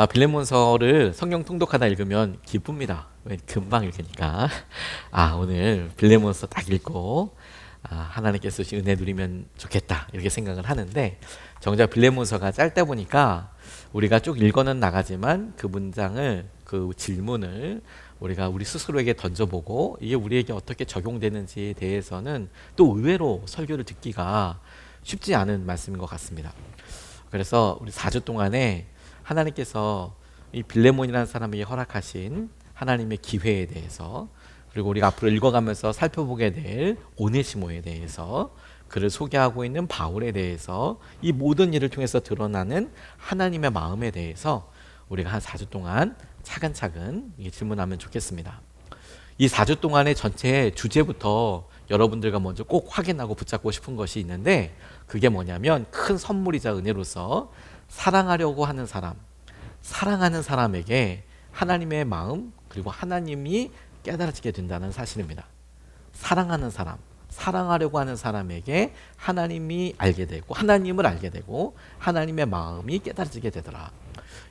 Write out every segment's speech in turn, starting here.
빌레몬서를 성경 통독하다 읽으면 기쁩니다. 왜? 금방 읽으니까. 오늘 빌레몬서 딱 읽고 하나님께서 주신 은혜 누리면 좋겠다 이렇게 생각을 하는데, 정작 빌레몬서가 짧다 보니까 우리가 쭉 읽어는 나가지만 그 문장을, 그 질문을 우리가 우리 스스로에게 던져보고 이게 우리에게 어떻게 적용되는지에 대해서는 또 의외로 설교를 듣기가 쉽지 않은 말씀인 것 같습니다. 그래서 우리 4주 동안에 하나님께서 이 빌레몬이라는 사람에게 허락하신 하나님의 기회에 대해서, 그리고 우리가 앞으로 읽어가면서 살펴보게 될 오네시모에 대해서, 그를 소개하고 있는 바울에 대해서, 이 모든 일을 통해서 드러나는 하나님의 마음에 대해서 우리가 한 4주 동안 차근차근 질문하면 좋겠습니다. 이 4주 동안의 전체 주제부터 여러분들과 먼저 꼭 확인하고 붙잡고 싶은 것이 있는데, 그게 뭐냐면 큰 선물이자 은혜로서 사랑하려고 하는 사람, 사랑하는 사람에게 하나님의 마음, 그리고 하나님이 깨달아지게 된다는 사실입니다. 사랑하는 사람, 사랑하려고 하는 사람에게 하나님이 알게 되고, 하나님을 알게 되고, 하나님의 마음이 깨달아지게 되더라.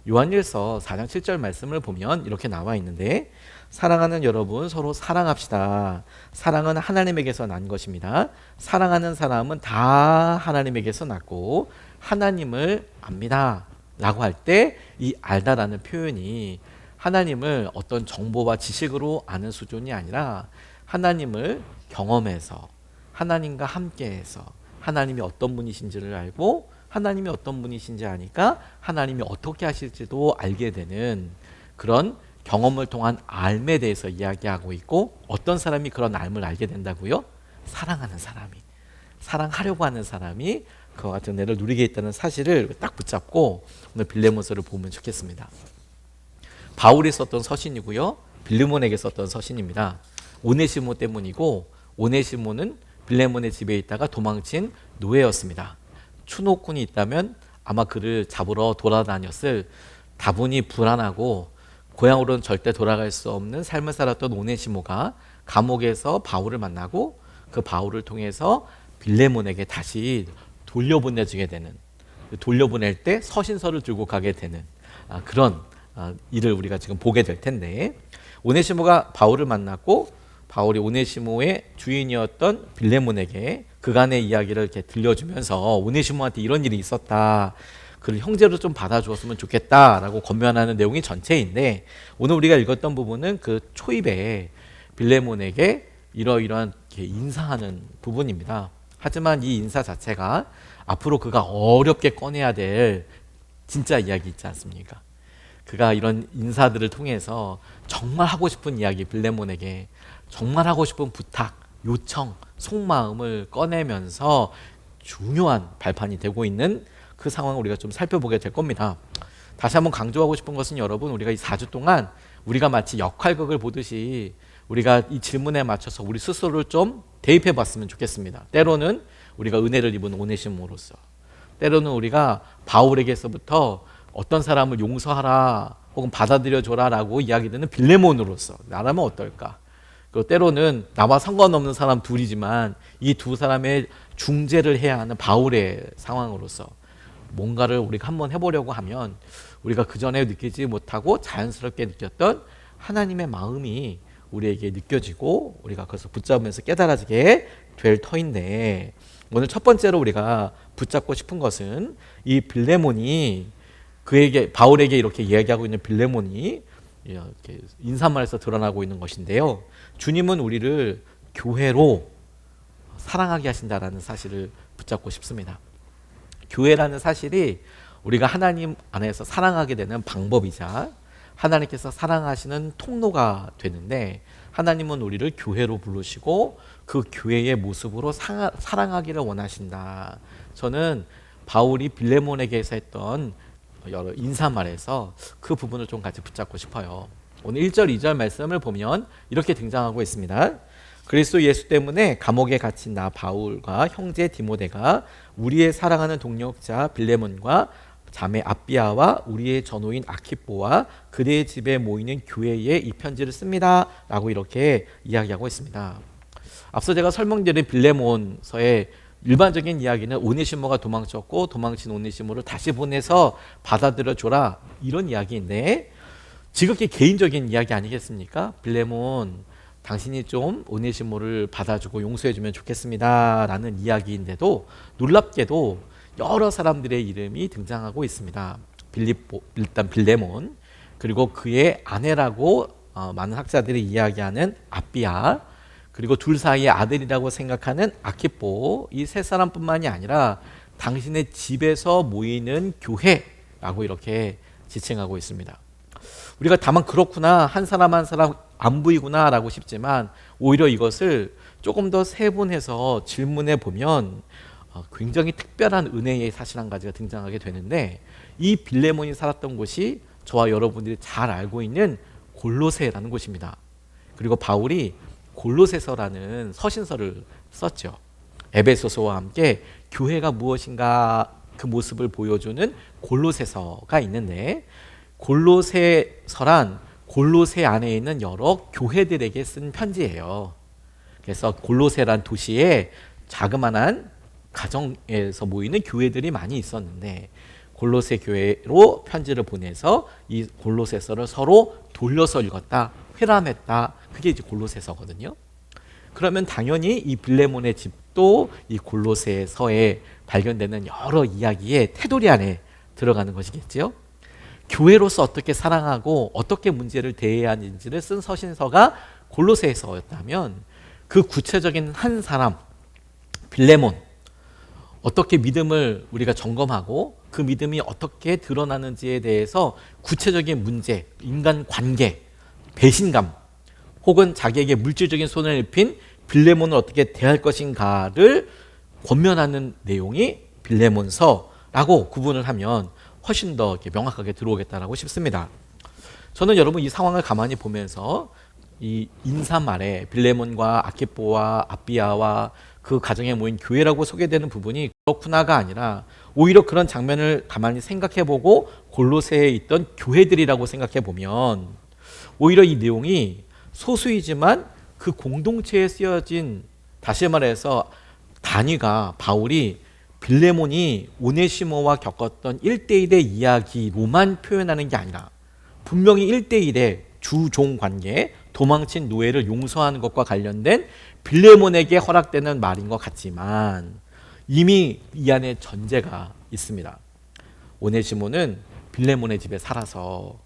요한일서 4장 7절 말씀을 보면 이렇게 나와 있는데, 사랑하는 여러분, 서로 사랑합시다. 사랑은 하나님에게서 난 것입니다. 사랑하는 사람은 다 하나님에게서 났고 하나님을 압니다 라고 할 때, 이 알다라는 표현이 하나님을 어떤 정보와 지식으로 아는 수준이 아니라 하나님을 경험해서, 하나님과 함께해서 하나님이 어떤 분이신지를 알고, 하나님이 어떤 분이신지 아니까 하나님이 어떻게 하실지도 알게 되는 그런 경험을 통한 알에 대해서 이야기하고 있고, 어떤 사람이 그런 알을 알게 된다고요? 사랑하는 사람이, 사랑하려고 하는 사람이 그와 같은 은혜를 누리게 있다는 사실을 딱 붙잡고 오늘 빌레몬서를 보면 좋겠습니다. 바울이 썼던 서신이고요, 빌레몬에게 썼던 서신입니다. 오네시모 때문이고, 오네시모는 빌레몬의 집에 있다가 도망친 노예였습니다. 추노꾼이 있다면 아마 그를 잡으러 돌아다녔을, 다분히 불안하고 고향으로는 절대 돌아갈 수 없는 삶을 살았던 오네시모가 감옥에서 바울을 만나고 그 바울을 통해서 빌레몬에게 다시 돌려보내주게 되는, 돌려보낼 때 서신서를 들고 가게 되는 그런 일을 우리가 지금 보게 될 텐데, 오네시모가 바울을 만났고 바울이 오네시모의 주인이었던 빌레몬에게 그간의 이야기를 이렇게 들려주면서 오네시모한테 이런 일이 있었다, 그를 형제로 좀 받아주었으면 좋겠다라고 권면하는 내용이 전체인데, 오늘 우리가 읽었던 부분은 그 초입에 빌레몬에게 이러이러한 인사하는 부분입니다. 하지만 이 인사 자체가 앞으로 그가 어렵게 꺼내야 될 진짜 이야기 있지 않습니까? 그가 이런 인사들을 통해서 정말 하고 싶은 이야기, 빌레몬에게 정말 하고 싶은 부탁, 요청, 속마음을 꺼내면서 중요한 발판이 되고 있는 그 상황을 우리가 좀 살펴보게 될 겁니다. 다시 한번 강조하고 싶은 것은, 여러분, 우리가 이 4주 동안 우리가 마치 역할극을 보듯이 우리가 이 질문에 맞춰서 우리 스스로를 좀 대입해 봤으면 좋겠습니다. 때로는 우리가 은혜를 입은 오네시모로서, 때로는 우리가 바울에게서부터 어떤 사람을 용서하라 혹은 받아들여줘라 라고 이야기 듣는 빌레몬으로서 나라면 어떨까? 그리고 때로는 나와 상관없는 사람 둘이지만 이 두 사람의 중재를 해야 하는 바울의 상황으로서 뭔가를 우리가 한번 해보려고 하면 우리가 그전에 느끼지 못하고 자연스럽게 느꼈던 하나님의 마음이 우리에게 느껴지고 우리가 그것을 붙잡으면서 깨달아지게 될 터인데, 오늘 첫 번째로 우리가 붙잡고 싶은 것은 이 빌레몬이, 그에게, 바울에게 이렇게 이야기하고 있는 빌레몬이 이렇게 인사말에서 드러나고 있는 것인데요, 주님은 우리를 교회로 사랑하게 하신다라는 사실을 붙잡고 싶습니다. 교회라는 사실이 우리가 하나님 안에서 사랑하게 되는 방법이자 하나님께서 사랑하시는 통로가 되는데, 하나님은 우리를 교회로 부르시고 그 교회의 모습으로 사랑하기를 원하신다. 저는 바울이 빌레몬에게서 했던 여러 인사말에서 그 부분을 좀 같이 붙잡고 싶어요. 오늘 1절 2절 말씀을 보면 이렇게 등장하고 있습니다. 그리스도 예수 때문에 감옥에 갇힌 나 바울과 형제 디모데가 우리의 사랑하는 동역자 빌레몬과 자매 아비아와 우리의 전우인 아키뽀와 그대의 집에 모이는 교회에 이 편지를 씁니다 라고 이렇게 이야기하고 있습니다. 앞서 제가 설명드린 빌레몬서의 일반적인 이야기는 오네시모가 도망쳤고 도망친 오네시모를 다시 보내서 받아들여 줘라, 이런 이야기인데 지극히 개인적인 이야기 아니겠습니까? 빌레몬, 당신이 좀 오네시모를 받아주고 용서해주면 좋겠습니다 라는 이야기인데도 놀랍게도 여러 사람들의 이름이 등장하고 있습니다. 일단 빌레몬, 그리고 그의 아내라고 많은 학자들이 이야기하는 아비아, 그리고 둘 사이의 아들이라고 생각하는 아키포, 이 세 사람뿐만이 아니라 당신의 집에서 모이는 교회라고 이렇게 지칭하고 있습니다. 우리가 다만 그렇구나, 한 사람 한 사람 안 보이구나 라고 싶지만 오히려 이것을 조금 더 세분해서 질문해 보면 굉장히 특별한 은혜의 사실 한 가지가 등장하게 되는데, 이 빌레몬이 살았던 곳이 저와 여러분들이 잘 알고 있는 골로새라는 곳입니다. 그리고 바울이 골로새서라는 서신서를 썼죠. 에베소서와 함께 교회가 무엇인가 그 모습을 보여주는 골로새서가 있는데, 골로새서란 골로새 안에 있는 여러 교회들에게 쓴 편지예요. 그래서 골로새란 도시에 자그마한 가정에서 모이는 교회들이 많이 있었는데 골로새 교회로 편지를 보내서 이 골로새서를 서로 돌려서 읽었다, 회람했다, 그게 이제 골로새서거든요. 그러면 당연히 이 빌레몬의 집도 이 골로새서에 발견되는 여러 이야기의 테두리 안에 들어가는 것이겠지요. 교회로서 어떻게 사랑하고 어떻게 문제를 대해야 하는지를 쓴 서신서가 골로새서였다면 그 구체적인 한 사람 빌레몬, 어떻게 믿음을 우리가 점검하고 그 믿음이 어떻게 드러나는지에 대해서 구체적인 문제, 인간 관계, 배신감 혹은 자기에게 물질적인 손해를 입힌 빌레몬을 어떻게 대할 것인가를 권면하는 내용이 빌레몬서라고 구분을 하면 훨씬 더 명확하게 들어오겠다라고 싶습니다. 저는 여러분 이 상황을 가만히 보면서 이 인사말에 빌레몬과 아키포와 아비아와 그 가정에 모인 교회라고 소개되는 부분이 그렇구나가 아니라 오히려 그런 장면을 가만히 생각해보고 골로새에 있던 교회들이라고 생각해보면 오히려 이 내용이 소수이지만 그 공동체에 쓰여진, 다시 말해서 단위가 바울이 빌레몬이 오네시모와 겪었던 1대1의 이야기로만 표현하는 게 아니라 분명히 1대1의 주종 관계, 도망친 노예를 용서하는 것과 관련된 빌레몬에게 허락되는 말인 것 같지만 이미 이 안에 전제가 있습니다. 오네시모는 빌레몬의 집에 살아서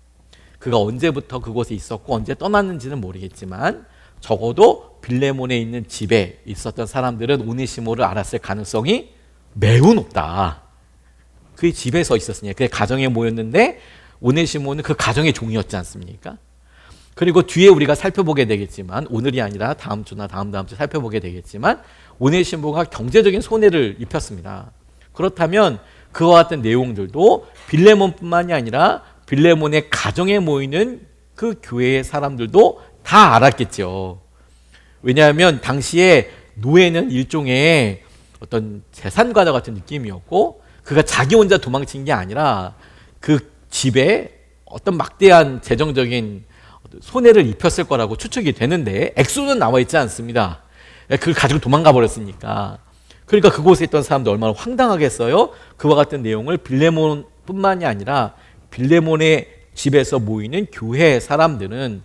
그가 언제부터 그곳에 있었고 언제 떠났는지는 모르겠지만 적어도 빌레몬에 있는 집에 있었던 사람들은 오네시모를 알았을 가능성이 매우 높다. 그의 집에서 있었으니까, 그의 가정에 모였는데 오네시모는 그 가정의 종이었지 않습니까? 그리고 뒤에 우리가 살펴보게 되겠지만, 오늘이 아니라 다음 주나 다음 주 살펴보게 되겠지만 오네시모가 경제적인 손해를 입혔습니다. 그렇다면 그와 같은 내용들도 빌레몬뿐만이 아니라 빌레몬의 가정에 모이는 그 교회의 사람들도 다 알았겠죠. 왜냐하면 당시에 노예는 일종의 어떤 재산과다 같은 느낌이었고 그가 자기 혼자 도망친 게 아니라 그 집에 어떤 막대한 재정적인 손해를 입혔을 거라고 추측이 되는데 액수는 나와 있지 않습니다. 그걸 가지고 도망가 버렸으니까. 그러니까 그곳에 있던 사람도 얼마나 황당하겠어요. 그와 같은 내용을 빌레몬뿐만이 아니라 빌레몬의 집에서 모이는 교회 사람들은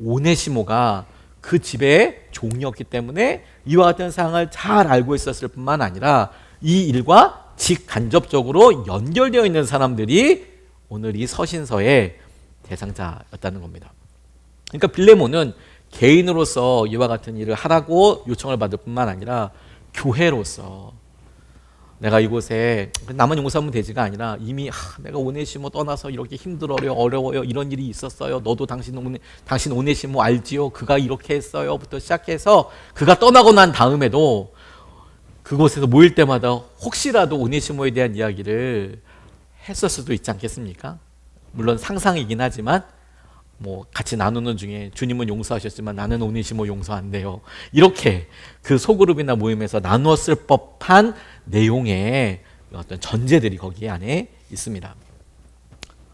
오네시모가 그 집의 종이었기 때문에 이와 같은 상황을 잘 알고 있었을 뿐만 아니라 이 일과 직간접적으로 연결되어 있는 사람들이 오늘 이 서신서의 대상자였다는 겁니다. 그러니까 빌레몬은 개인으로서 이와 같은 일을 하라고 요청을 받을 뿐만 아니라 교회로서 내가 이곳에 나만 용서하면 되지가 아니라 이미 내가 오네시모 떠나서 이렇게 힘들어요, 어려워요, 이런 일이 있었어요. 너도 당신 오네시모 알지요? 그가 이렇게 했어요.부터 시작해서 그가 떠나고 난 다음에도 그곳에서 모일 때마다 혹시라도 오네시모에 대한 이야기를 했을 수도 있지 않겠습니까? 물론 상상이긴 하지만 뭐 같이 나누는 중에 주님은 용서하셨지만 나는 오네시모 용서 안 돼요. 이렇게 그 소그룹이나 모임에서 나누었을 법한 내용의 어떤 전제들이 거기 안에 있습니다.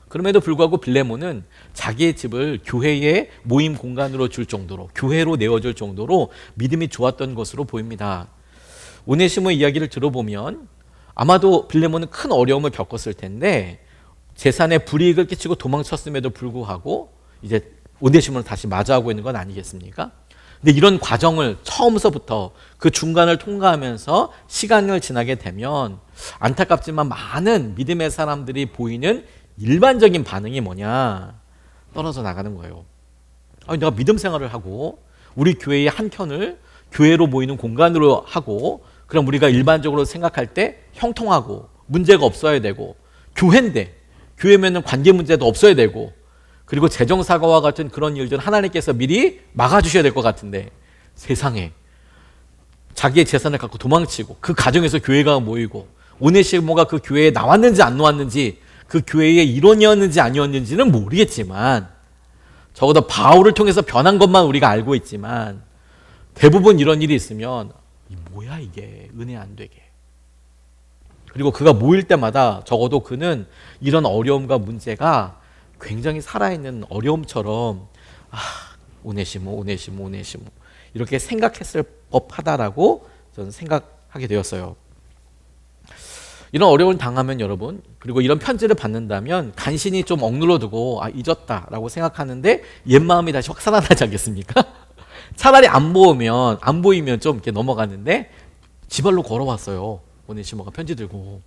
그럼에도 불구하고 빌레몬은 자기의 집을 교회의 모임 공간으로 줄 정도로, 교회로 내어줄 정도로 믿음이 좋았던 것으로 보입니다. 오네시모 이야기를 들어보면 아마도 빌레몬은 큰 어려움을 겪었을 텐데 재산에 불이익을 끼치고 도망쳤음에도 불구하고 이제 오네시모를 다시 마주하고 있는 건 아니겠습니까? 근데 이런 과정을 처음서부터 그 중간을 통과하면서 시간을 지나게 되면 안타깝지만 많은 믿음의 사람들이 보이는 일반적인 반응이 뭐냐? 떨어져 나가는 거예요. 아니, 내가 믿음 생활을 하고 우리 교회의 한 켠을 교회로 모이는 공간으로 하고 그럼 우리가 일반적으로 생각할 때 형통하고 문제가 없어야 되고 교회인데 교회면은 관계 문제도 없어야 되고 그리고 재정사과와 같은 그런 일들 하나님께서 미리 막아주셔야 될 것 같은데 세상에 자기의 재산을 갖고 도망치고 그 가정에서 교회가 모이고 오네시모가 그 교회에 나왔는지 안 나왔는지 그 교회의 일원이었는지 아니었는지는 모르겠지만 적어도 바울을 통해서 변한 것만 우리가 알고 있지만 대부분 이런 일이 있으면 뭐야 이게 은혜 안 되게. 그리고 그가 모일 때마다 적어도 그는 이런 어려움과 문제가 굉장히 살아있는 어려움처럼 오네시모 이렇게 생각했을 법하다라고 저는 생각하게 되었어요. 이런 어려움을 당하면 여러분 그리고 이런 편지를 받는다면 간신히 좀 억눌러두고 잊었다라고 생각하는데 옛마음이 다시 확 살아나지 않겠습니까? 차라리 안 보이면 좀 이렇게 넘어가는데 지발로 걸어왔어요. 오네시모가 편지 들고.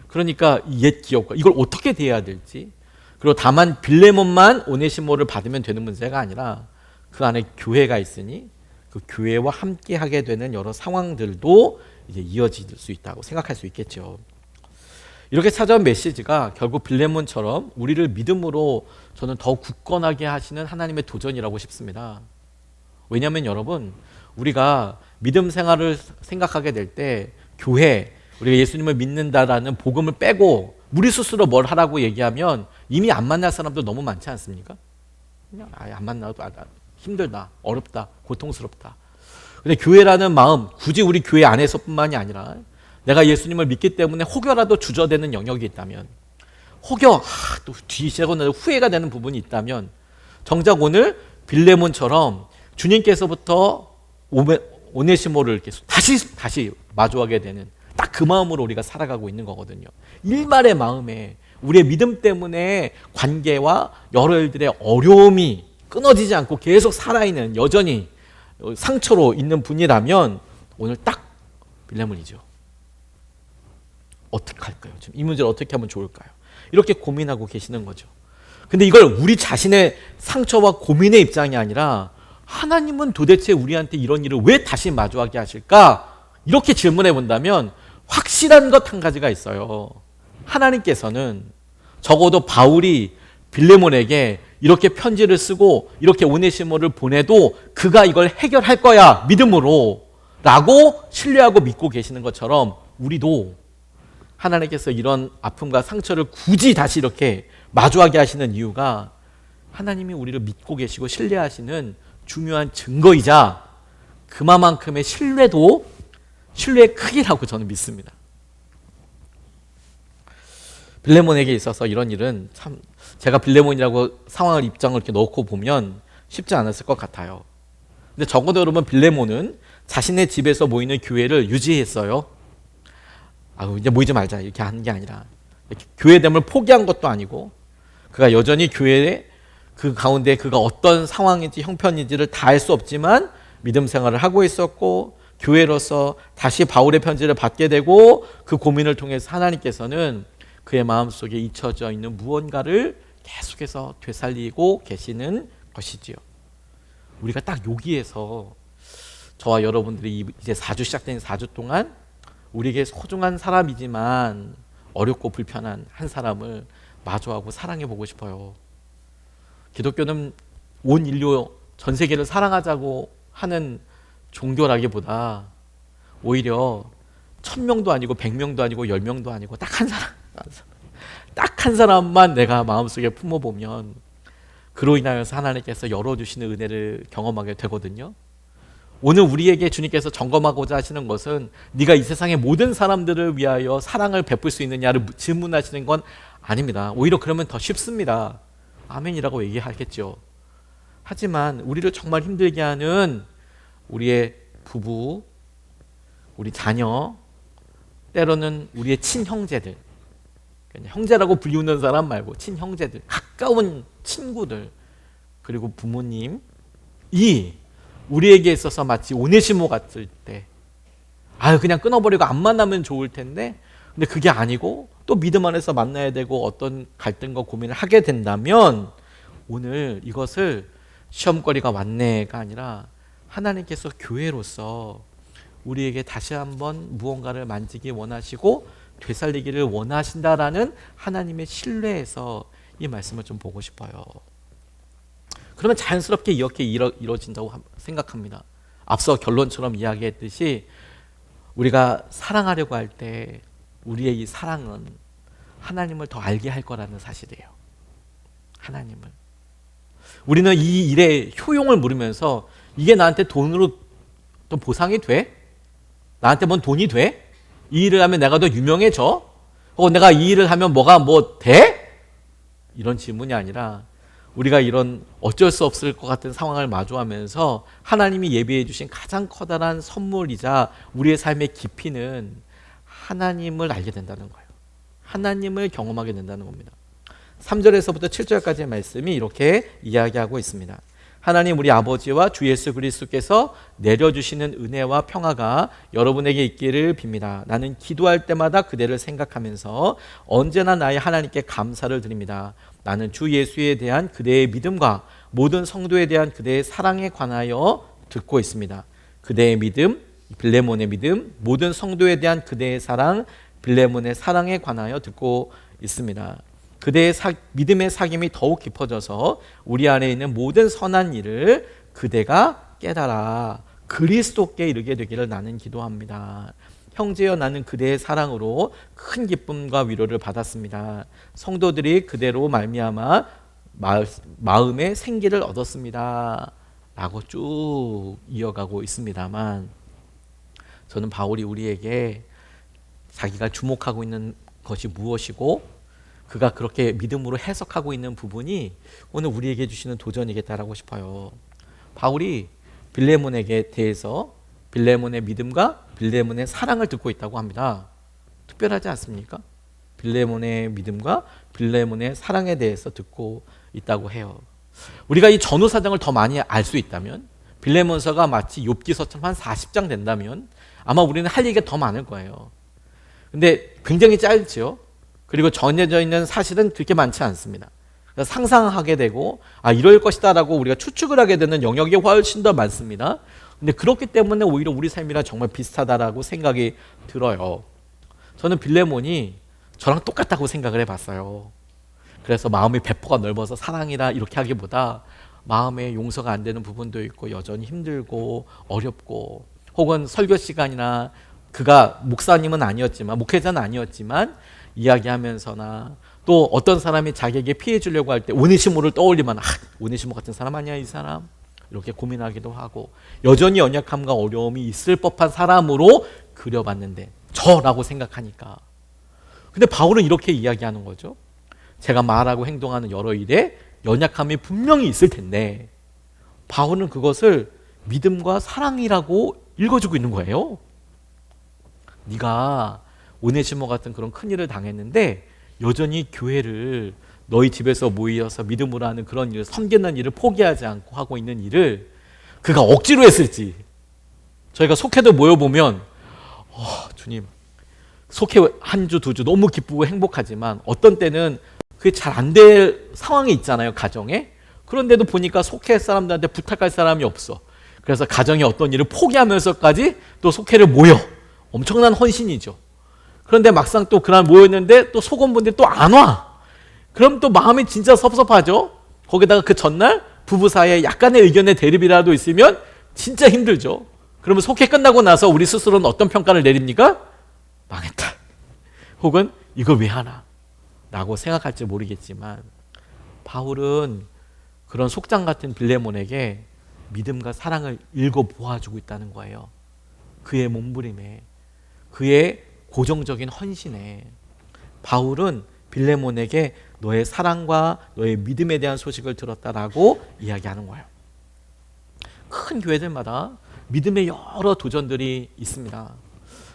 그러니까 옛 기억과 이걸 어떻게 대해야 될지 그리고 다만 빌레몬만 오네시모를 받으면 되는 문제가 아니라 그 안에 교회가 있으니 그 교회와 함께 하게 되는 여러 상황들도 이제 이어질 수 있다고 생각할 수 있겠죠. 이렇게 찾아온 메시지가 결국 빌레몬처럼 우리를 믿음으로 저는 더 굳건하게 하시는 하나님의 도전이라고 싶습니다. 왜냐하면 여러분 우리가 믿음 생활을 생각하게 될 때 교회 우리가 예수님을 믿는다라는 복음을 빼고 우리 스스로 뭘 하라고 얘기하면 이미 안 만날 사람도 너무 많지 않습니까? 그냥 안 만나도 힘들다, 어렵다, 고통스럽다. 근데 교회라는 마음 굳이 우리 교회 안에서뿐만이 아니라 내가 예수님을 믿기 때문에 혹여라도 주저되는 영역이 있다면 또 뒤지고 후회가 되는 부분이 있다면 정작 오늘 빌레몬처럼 주님께서부터 오네시모를 이렇게 다시 마주하게 되는 딱 그 마음으로 우리가 살아가고 있는 거거든요. 일말의 마음에 우리의 믿음 때문에 관계와 여러 일들의 어려움이 끊어지지 않고 계속 살아있는 여전히 상처로 있는 분이라면 오늘 딱 빌레몬이죠. 어떻게 할까요? 지금 이 문제를 어떻게 하면 좋을까요? 이렇게 고민하고 계시는 거죠. 근데 이걸 우리 자신의 상처와 고민의 입장이 아니라 하나님은 도대체 우리한테 이런 일을 왜 다시 마주하게 하실까? 이렇게 질문해 본다면 확실한 것 한 가지가 있어요. 하나님께서는 적어도 바울이 빌레몬에게 이렇게 편지를 쓰고 이렇게 오네시모를 보내도 그가 이걸 해결할 거야 믿음으로 라고 신뢰하고 믿고 계시는 것처럼 우리도 하나님께서 이런 아픔과 상처를 굳이 다시 이렇게 마주하게 하시는 이유가 하나님이 우리를 믿고 계시고 신뢰하시는 중요한 증거이자 그만큼의 신뢰의 크기라고 저는 믿습니다. 빌레몬에게 있어서 이런 일은 참 제가 빌레몬이라고 상황을 입장을 이렇게 넣고 보면 쉽지 않았을 것 같아요. 근데 적어도 여러분 빌레몬은 자신의 집에서 모이는 교회를 유지했어요. 이제 모이지 말자 이렇게 하는 게 아니라 교회됨을 포기한 것도 아니고 그가 여전히 교회에 그 가운데 그가 어떤 상황인지 형편인지를 다 알 수 없지만 믿음 생활을 하고 있었고 교회로서 다시 바울의 편지를 받게 되고 그 고민을 통해서 하나님께서는 그의 마음속에 잊혀져 있는 무언가를 계속해서 되살리고 계시는 것이지요. 우리가 딱 여기에서 저와 여러분들이 이제 4주 시작된 4주 동안 우리에게 소중한 사람이지만 어렵고 불편한 한 사람을 마주하고 사랑해 보고 싶어요. 기독교는 온 인류 전 세계를 사랑하자고 하는 종교라기보다 오히려 1000명도 아니고 100명도 아니고 10명도 아니고 딱 한 사람만 내가 마음속에 품어보면 그로 인하여서 하나님께서 열어주시는 은혜를 경험하게 되거든요. 오늘 우리에게 주님께서 점검하고자 하시는 것은 네가 이 세상의 모든 사람들을 위하여 사랑을 베풀 수 있느냐를 질문하시는 건 아닙니다. 오히려 그러면 더 쉽습니다. 아멘이라고 얘기하겠죠. 하지만 우리를 정말 힘들게 하는 우리의 부부, 우리 자녀, 때로는 우리의 친형제들, 형제라고 불리우는 사람 말고 친형제들, 가까운 친구들, 그리고 부모님, 이 우리에게 있어서 마치 오네시모 같을 때 그냥 끊어버리고 안 만나면 좋을 텐데, 근데 그게 아니고 또 믿음 안에서 만나야 되고 어떤 갈등과 고민을 하게 된다면, 오늘 이것을 시험거리가 왔네가 아니라 하나님께서 교회로서 우리에게 다시 한번 무언가를 만지기 원하시고 되살리기를 원하신다라는 하나님의 신뢰에서 이 말씀을 좀 보고 싶어요. 그러면 자연스럽게 이렇게 이루어진다고 생각합니다. 앞서 결론처럼 이야기했듯이 우리가 사랑하려고 할 때 우리의 이 사랑은 하나님을 더 알게 할 거라는 사실이에요. 하나님을. 우리는 이 일의 효용을 물으면서 이게 나한테 돈으로 또 보상이 돼? 나한테 뭔 돈이 돼? 이 일을 하면 내가 더 유명해져? 혹은 내가 이 일을 하면 뭐 돼? 이런 질문이 아니라 우리가 이런 어쩔 수 없을 것 같은 상황을 마주하면서 하나님이 예비해 주신 가장 커다란 선물이자 우리의 삶의 깊이는 하나님을 알게 된다는 거예요. 하나님을 경험하게 된다는 겁니다. 3절에서부터 7절까지의 말씀이 이렇게 이야기하고 있습니다. 하나님 우리 아버지와 주 예수 그리스도께서 내려주시는 은혜와 평화가 여러분에게 있기를 빕니다. 나는 기도할 때마다 그대를 생각하면서 언제나 나의 하나님께 감사를 드립니다. 나는 주 예수에 대한 그대의 믿음과 모든 성도에 대한 그대의 사랑에 관하여 듣고 있습니다. 그대의 믿음, 빌레몬의 믿음, 모든 성도에 대한 그대의 사랑, 빌레몬의 사랑에 관하여 듣고 있습니다. 그대의 믿음의 사귐이 더욱 깊어져서 우리 안에 있는 모든 선한 일을 그대가 깨달아 그리스도께 이르게 되기를 나는 기도합니다. 형제여 나는 그대의 사랑으로 큰 기쁨과 위로를 받았습니다. 성도들이 그대로 말미암아 마음의 생기를 얻었습니다. 라고 쭉 이어가고 있습니다만, 저는 바울이 우리에게 자기가 주목하고 있는 것이 무엇이고 그가 그렇게 믿음으로 해석하고 있는 부분이 오늘 우리에게 주시는 도전이겠다라고 싶어요. 바울이 빌레몬에게 대해서 빌레몬의 믿음과 빌레몬의 사랑을 듣고 있다고 합니다. 특별하지 않습니까? 빌레몬의 믿음과 빌레몬의 사랑에 대해서 듣고 있다고 해요. 우리가 이 전후 사정을 더 많이 알 수 있다면, 빌레몬서가 마치 욥기서처럼 한 40장 된다면 아마 우리는 할 얘기가 더 많을 거예요. 근데 굉장히 짧죠. 그리고 전해져 있는 사실은 그렇게 많지 않습니다. 상상하게 되고 이럴 것이다 라고 우리가 추측을 하게 되는 영역이 훨씬 더 많습니다. 근데 그렇기 때문에 오히려 우리 삶이랑 정말 비슷하다라고 생각이 들어요. 저는 빌레몬이 저랑 똑같다고 생각을 해봤어요. 그래서 마음의 배포가 넓어서 사랑이라 이렇게 하기보다 마음에 용서가 안 되는 부분도 있고 여전히 힘들고 어렵고, 혹은 설교 시간이나 그가 목사님은 아니었지만, 목회자는 아니었지만 이야기하면서나, 또 어떤 사람이 자기에게 피해 주려고 할 때 오네시모를 떠올리면 오네시모 같은 사람 아니야 이 사람? 이렇게 고민하기도 하고, 여전히 연약함과 어려움이 있을 법한 사람으로 그려봤는데 저라고 생각하니까. 근데 바울은 이렇게 이야기하는 거죠. 제가 말하고 행동하는 여러 일에 연약함이 분명히 있을 텐데 바울은 그것을 믿음과 사랑이라고 읽어주고 있는 거예요. 네가 오네시모 같은 그런 큰일을 당했는데 여전히 교회를, 너희 집에서 모여서 믿음으로 하는 그런 일을, 섬기는 일을 포기하지 않고 하고 있는 일을 그가 억지로 했을지, 저희가 속회도 모여보면 주님, 속회 한 주, 두 주 너무 기쁘고 행복하지만 어떤 때는 그게 잘 안 될 상황이 있잖아요, 가정에. 그런데도 보니까 속회 사람들한테 부탁할 사람이 없어. 그래서 가정의 어떤 일을 포기하면서까지 또 속회를 모여. 엄청난 헌신이죠. 그런데 막상 또 그날 모였는데 또 속원분들이 또 안 와. 그럼 또 마음이 진짜 섭섭하죠. 거기다가 그 전날 부부 사이에 약간의 의견의 대립이라도 있으면 진짜 힘들죠. 그러면 속회 끝나고 나서 우리 스스로는 어떤 평가를 내립니까? 망했다. 혹은 이걸 왜 하나? 라고 생각할지 모르겠지만, 바울은 그런 속장 같은 빌레몬에게 믿음과 사랑을 읽어 보아주고 있다는 거예요. 그의 몸부림에, 그의 고정적인 헌신에 바울은 빌레몬에게 너의 사랑과 너의 믿음에 대한 소식을 들었다라고 이야기하는 거예요. 큰 교회들마다 믿음의 여러 도전들이 있습니다.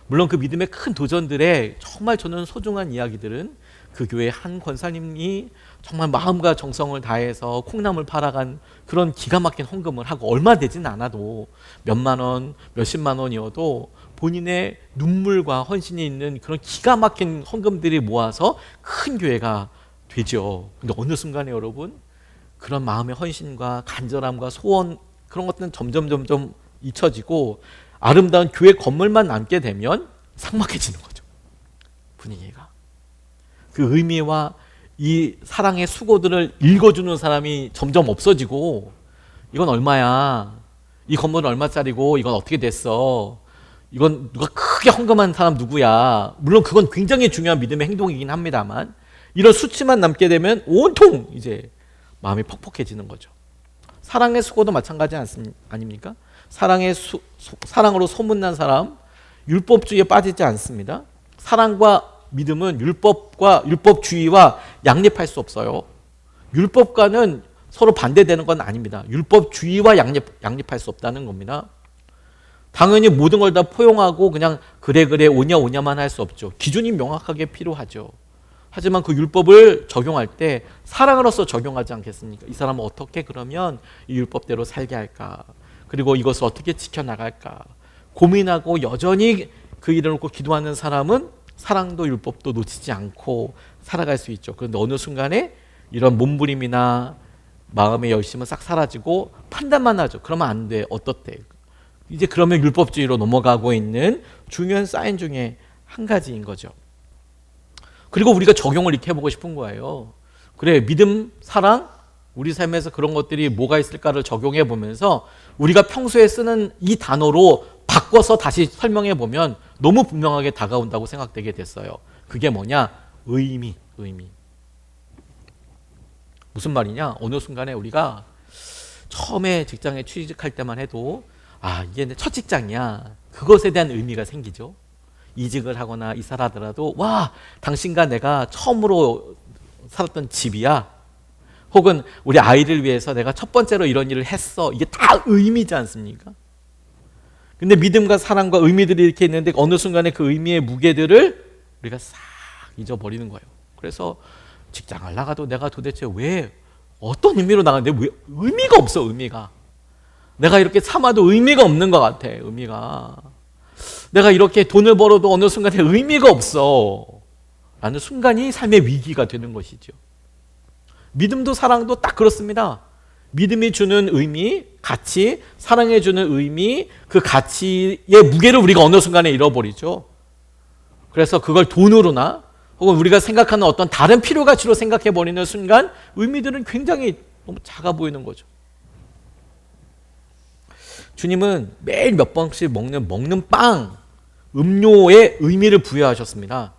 물론 그 믿음의 큰 도전들에 정말 저는 소중한 이야기들은 그 교회 한 권사님이 정말 마음과 정성을 다해서 콩나물 팔아간 그런 기가 막힌 헌금을 하고, 얼마 되진 않아도 몇만 원, 몇십만 원이어도 본인의 눈물과 헌신이 있는 그런 기가 막힌 헌금들이 모아서 큰 교회가 되죠. 근데 어느 순간에 여러분, 그런 마음의 헌신과 간절함과 소원, 그런 것들은 점점 잊혀지고 아름다운 교회 건물만 남게 되면 삭막해지는 거죠. 분위기가. 그 의미와 이 사랑의 수고들을 읽어주는 사람이 점점 없어지고, 이건 얼마야? 이 건물은 얼마짜리고 이건 어떻게 됐어? 이건 누가 크게 헌금한 사람 누구야? 물론 그건 굉장히 중요한 믿음의 행동이긴 합니다만, 이런 수치만 남게 되면 온통 이제 마음이 퍽퍽해지는 거죠. 사랑의 수고도 마찬가지 아닙니까? 사랑으로 소문난 사람, 율법주의에 빠지지 않습니다. 사랑과 믿음은 율법주의와 양립할 수 없어요. 율법과는 서로 반대되는 건 아닙니다. 율법주의와 양립할 수 없다는 겁니다. 당연히 모든 걸 다 포용하고 그냥 그래 오냐만 할 수 없죠. 기준이 명확하게 필요하죠. 하지만 그 율법을 적용할 때 사랑으로서 적용하지 않겠습니까? 이 사람은 어떻게 그러면 이 율법대로 살게 할까? 그리고 이것을 어떻게 지켜나갈까? 고민하고 여전히 그 일을 놓고 기도하는 사람은 사랑도 율법도 놓치지 않고 살아갈 수 있죠. 그런데 어느 순간에 이런 몸부림이나 마음의 열심은 싹 사라지고 판단만 하죠. 그러면 안 돼. 어떻대? 이제 그러면 율법주의로 넘어가고 있는 중요한 사인 중에 한 가지인 거죠. 그리고 우리가 적용을 이렇게 해보고 싶은 거예요. 그래, 믿음, 사랑, 우리 삶에서 그런 것들이 뭐가 있을까를 적용해 보면서 우리가 평소에 쓰는 이 단어로 바꿔서 다시 설명해 보면 너무 분명하게 다가온다고 생각되게 됐어요. 그게 뭐냐? 의미. 무슨 말이냐? 어느 순간에 우리가 처음에 직장에 취직할 때만 해도 이게 내 첫 직장이야. 그것에 대한 의미가 생기죠. 이직을 하거나 이사를 하더라도 와, 당신과 내가 처음으로 살았던 집이야. 혹은 우리 아이를 위해서 내가 첫 번째로 이런 일을 했어. 이게 다 의미지 않습니까? 근데 믿음과 사랑과 의미들이 이렇게 있는데 어느 순간에 그 의미의 무게들을 우리가 싹 잊어버리는 거예요. 그래서 직장을 나가도 내가 도대체 왜 어떤 의미로 나가는데 왜 의미가 없어. 의미가 내가 이렇게 참아도 의미가 없는 것 같아. 의미가 내가 이렇게 돈을 벌어도 어느 순간에 의미가 없어 라는 순간이 삶의 위기가 되는 것이죠. 믿음도 사랑도 딱 그렇습니다. 믿음이 주는 의미, 가치, 사랑이 주는 의미, 그 가치의 무게를 우리가 어느 순간에 잃어버리죠. 그래서 그걸 돈으로나 혹은 우리가 생각하는 어떤 다른 필요가치로 생각해버리는 순간 의미들은 굉장히 너무 작아 보이는 거죠. 주님은 매일 몇 번씩 먹는 빵, 음료에 의미를 부여하셨습니다.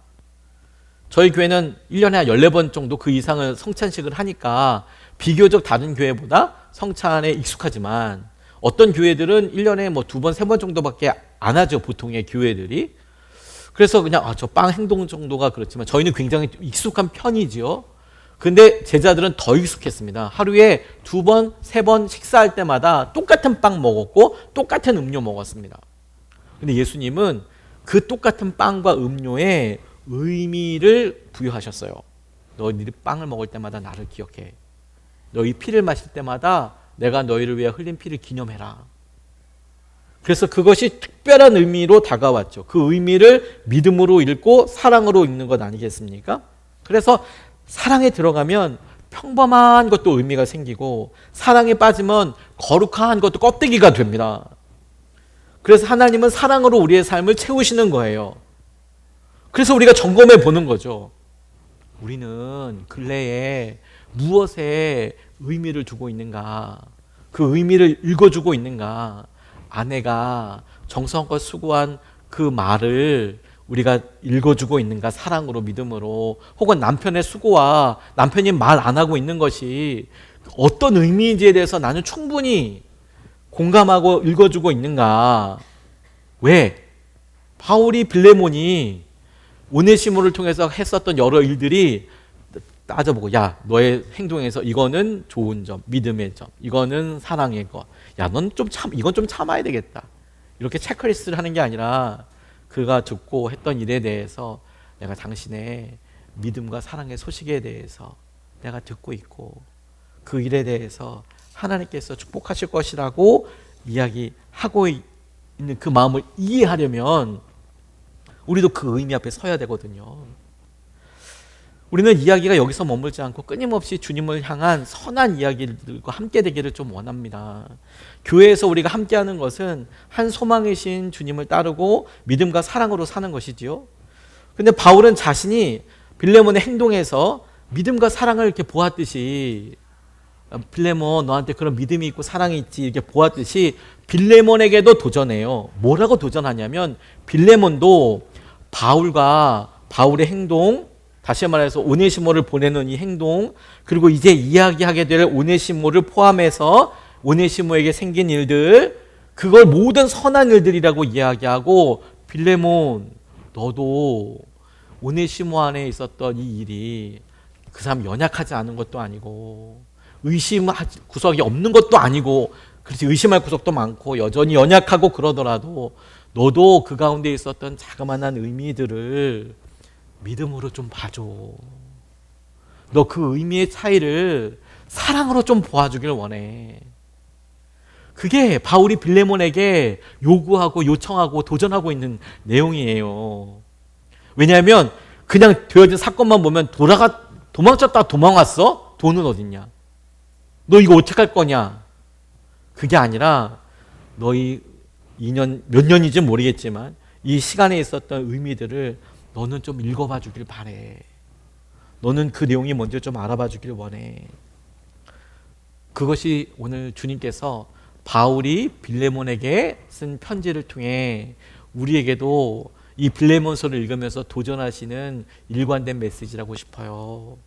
저희 교회는 1년에 한 14번 정도 그 이상을 성찬식을 하니까 비교적 다른 교회보다 성찬에 익숙하지만 어떤 교회들은 1년에 뭐 2번, 3번 정도밖에 안 하죠. 보통의 교회들이. 그래서 그냥 저 빵 행동 정도가 그렇지만 저희는 굉장히 익숙한 편이지요. 근데 제자들은 더 익숙했습니다. 하루에 2번, 3번 식사할 때마다 똑같은 빵 먹었고 똑같은 음료 먹었습니다. 근데 예수님은 그 똑같은 빵과 음료에 의미를 부여하셨어요. 너희들이 빵을 먹을 때마다 나를 기억해. 너희 피를 마실 때마다 내가 너희를 위해 흘린 피를 기념해라. 그래서 그것이 특별한 의미로 다가왔죠. 그 의미를 믿음으로 읽고 사랑으로 읽는 것 아니겠습니까? 그래서 사랑에 들어가면 평범한 것도 의미가 생기고 사랑에 빠지면 거룩한 것도 껍데기가 됩니다. 그래서 하나님은 사랑으로 우리의 삶을 채우시는 거예요. 그래서 우리가 점검해 보는 거죠. 우리는 근래에 무엇에 의미를 두고 있는가? 그 의미를 읽어주고 있는가? 아내가 정성껏 수고한 그 말을 우리가 읽어주고 있는가? 사랑으로, 믿음으로. 혹은 남편의 수고와 남편이 말 안 하고 있는 것이 어떤 의미인지에 대해서 나는 충분히 공감하고 읽어주고 있는가? 왜? 바울이 빌레몬이 오네시모를 통해서 했었던 여러 일들이 따져보고, 야, 너의 행동에서 이거는 좋은 점, 믿음의 점, 이거는 사랑의 것, 야, 넌 좀 이건 좀 참아야 되겠다. 이렇게 체크리스트를 하는 게 아니라 그가 듣고 했던 일에 대해서 내가 당신의 믿음과 사랑의 소식에 대해서 내가 듣고 있고 그 일에 대해서 하나님께서 축복하실 것이라고 이야기하고 있는 그 마음을 이해하려면 우리도 그 의미 앞에 서야 되거든요. 우리는 이야기가 여기서 머물지 않고 끊임없이 주님을 향한 선한 이야기들과 함께 되기를 좀 원합니다. 교회에서 우리가 함께하는 것은 한 소망이신 주님을 따르고 믿음과 사랑으로 사는 것이지요. 근데 바울은 자신이 빌레몬의 행동에서 믿음과 사랑을 이렇게 보았듯이, 빌레몬 너한테 그런 믿음이 있고 사랑이 있지 이렇게 보았듯이 빌레몬에게도 도전해요. 뭐라고 도전하냐면 빌레몬도 바울과 바울의 행동, 다시 말해서 오네시모를 보내는 이 행동, 그리고 이제 이야기하게 될 오네시모를 포함해서 오네시모에게 생긴 일들, 그걸 모든 선한 일들이라고 이야기하고, 빌레몬 너도 오네시모 안에 있었던 이 일이 그 사람 연약하지 않은 것도 아니고 의심할 구석이 없는 것도 아니고, 그렇지 의심할 구석도 많고 여전히 연약하고 그러더라도 너도 그 가운데 있었던 자그마한 의미들을 믿음으로 좀 봐줘. 너 그 의미의 차이를 사랑으로 좀 보아주길 원해. 그게 바울이 빌레몬에게 요구하고 요청하고 도전하고 있는 내용이에요. 왜냐하면 그냥 되어진 사건만 보면 도망쳤다 도망왔어? 돈은 어딨냐? 너 이거 어떻게 할 거냐? 그게 아니라 너희 2년 몇 년인지 모르겠지만 이 시간에 있었던 의미들을 너는 좀 읽어봐 주길 바래. 너는 그 내용이 먼저 좀 알아봐 주길 원해. 그것이 오늘 주님께서 바울이 빌레몬에게 쓴 편지를 통해 우리에게도 이 빌레몬서를 읽으면서 도전하시는 일관된 메시지라고 싶어요.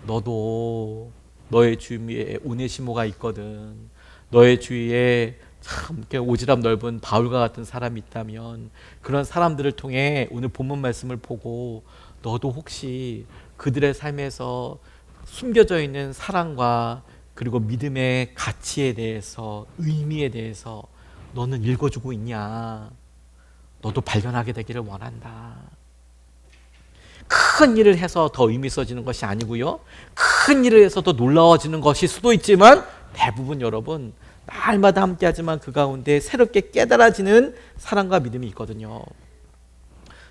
너도 너의 주위에 오네시모가 있거든. 너의 주위에 참 이렇게 오지랖 넓은 바울과 같은 사람이 있다면 그런 사람들을 통해 오늘 본문 말씀을 보고 너도 혹시 그들의 삶에서 숨겨져 있는 사랑과 그리고 믿음의 가치에 대해서, 의미에 대해서 너는 읽어주고 있냐? 너도 발견하게 되기를 원한다. 큰 일을 해서 더 의미 있어지는 것이 아니고요, 큰 일을 해서 더 놀라워지는 것일 수도 있지만 대부분 여러분 날마다 함께하지만 그 가운데 새롭게 깨달아지는 사랑과 믿음이 있거든요.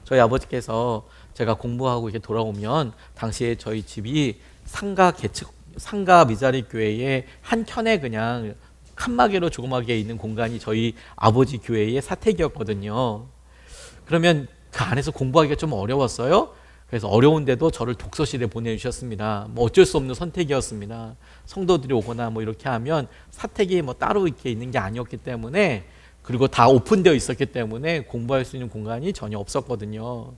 저희 아버지께서 제가 공부하고 이렇게 돌아오면 당시에 저희 집이 상가 미자리 교회의 한 켠에 그냥 칸막이로 조그맣게 있는 공간이 저희 아버지 교회의 사택이었거든요. 그러면 그 안에서 공부하기가 좀 어려웠어요. 그래서 어려운데도 저를 독서실에 보내주셨습니다. 뭐 어쩔 수 없는 선택이었습니다. 성도들이 오거나 뭐 이렇게 하면 사택이 뭐 따로 이렇게 있는 게 아니었기 때문에, 그리고 다 오픈되어 있었기 때문에 공부할 수 있는 공간이 전혀 없었거든요.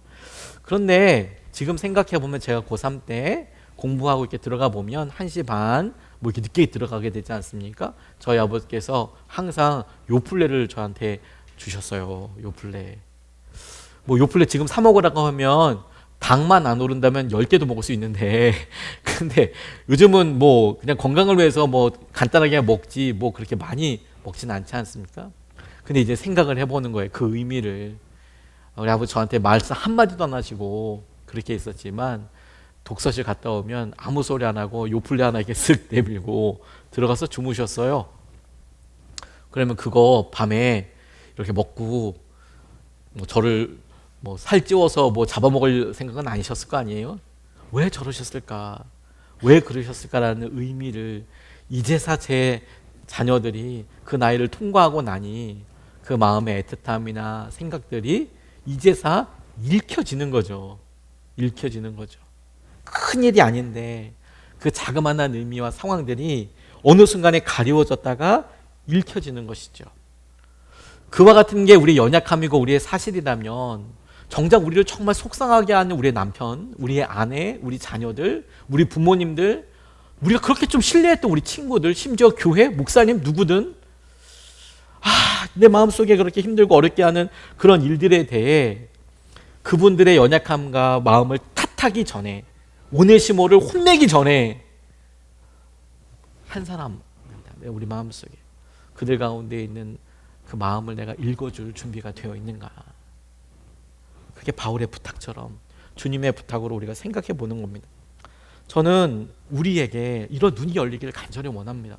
그런데 지금 생각해 보면 제가 고3 때 공부하고 이렇게 들어가 보면 1시 반 뭐 이렇게 늦게 들어가게 되지 않습니까? 저희 아버지께서 항상 요플레를 저한테 주셨어요. 요플레. 뭐 요플레 지금 사 먹으라고 하면 당만 안 오른다면 10개도 먹을 수 있는데, 근데 요즘은 뭐 그냥 건강을 위해서 뭐 간단하게 먹지 뭐 그렇게 많이 먹지는 않지 않습니까? 근데 이제 생각을 해보는 거예요. 그 의미를. 우리 아버지 저한테 말씀 한마디도 안 하시고 그렇게 있었지만 독서실 갔다 오면 아무 소리 안 하고 요플레 하나 이렇게 쓱 내밀고 들어가서 주무셨어요. 그러면 그거 밤에 이렇게 먹고 뭐 저를 뭐 살찌워서 뭐 잡아먹을 생각은 아니셨을 거 아니에요? 왜 저러셨을까? 왜 그러셨을까라는 의미를 이제사 제 자녀들이 그 나이를 통과하고 나니 그 마음의 애틋함이나 생각들이 이제사 읽혀지는 거죠. 읽혀지는 거죠. 큰일이 아닌데 그 자그마한 의미와 상황들이 어느 순간에 가리워졌다가 읽혀지는 것이죠. 그와 같은 게 우리의 연약함이고 우리의 사실이라면 정작 우리를 정말 속상하게 하는 우리의 남편, 우리의 아내, 우리 자녀들, 우리 부모님들, 우리가 그렇게 좀 신뢰했던 우리 친구들, 심지어 교회, 목사님, 누구든 내 마음속에 그렇게 힘들고 어렵게 하는 그런 일들에 대해 그분들의 연약함과 마음을 탓하기 전에, 오네시모를 혼내기 전에 한 사람, 우리 마음속에 그들 가운데 있는 그 마음을 내가 읽어줄 준비가 되어 있는가. 그게 바울의 부탁처럼 주님의 부탁으로 우리가 생각해 보는 겁니다. 저는 우리에게 이런 눈이 열리기를 간절히 원합니다.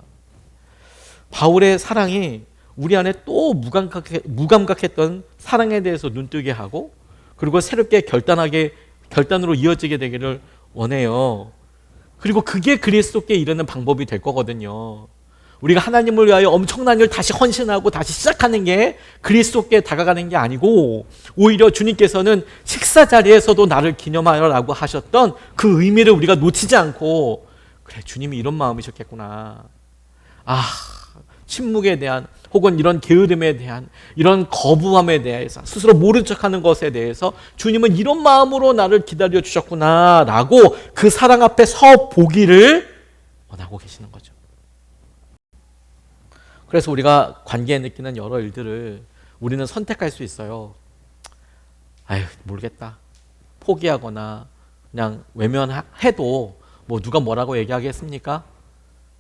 바울의 사랑이 우리 안에 또 무감각했던 사랑에 대해서 눈뜨게 하고, 그리고 새롭게 결단으로 이어지게 되기를 원해요. 그리고 그게 그리스도께 이르는 방법이 될 거거든요. 우리가 하나님을 위하여 엄청난 일 다시 헌신하고 다시 시작하는 게 그리스도께 다가가는 게 아니고, 오히려 주님께서는 식사 자리에서도 나를 기념하라고 하셨던 그 의미를 우리가 놓치지 않고, 그래, 주님이 이런 마음이셨겠구나. 침묵에 대한, 혹은 이런 게으름에 대한, 이런 거부함에 대해서, 스스로 모른 척하는 것에 대해서 주님은 이런 마음으로 나를 기다려 주셨구나 라고 그 사랑 앞에 서 보기를 원하고 계시는 거죠. 그래서 우리가 관계에 느끼는 여러 일들을 우리는 선택할 수 있어요. 모르겠다, 포기하거나 그냥 외면해도 뭐 누가 뭐라고 얘기하겠습니까?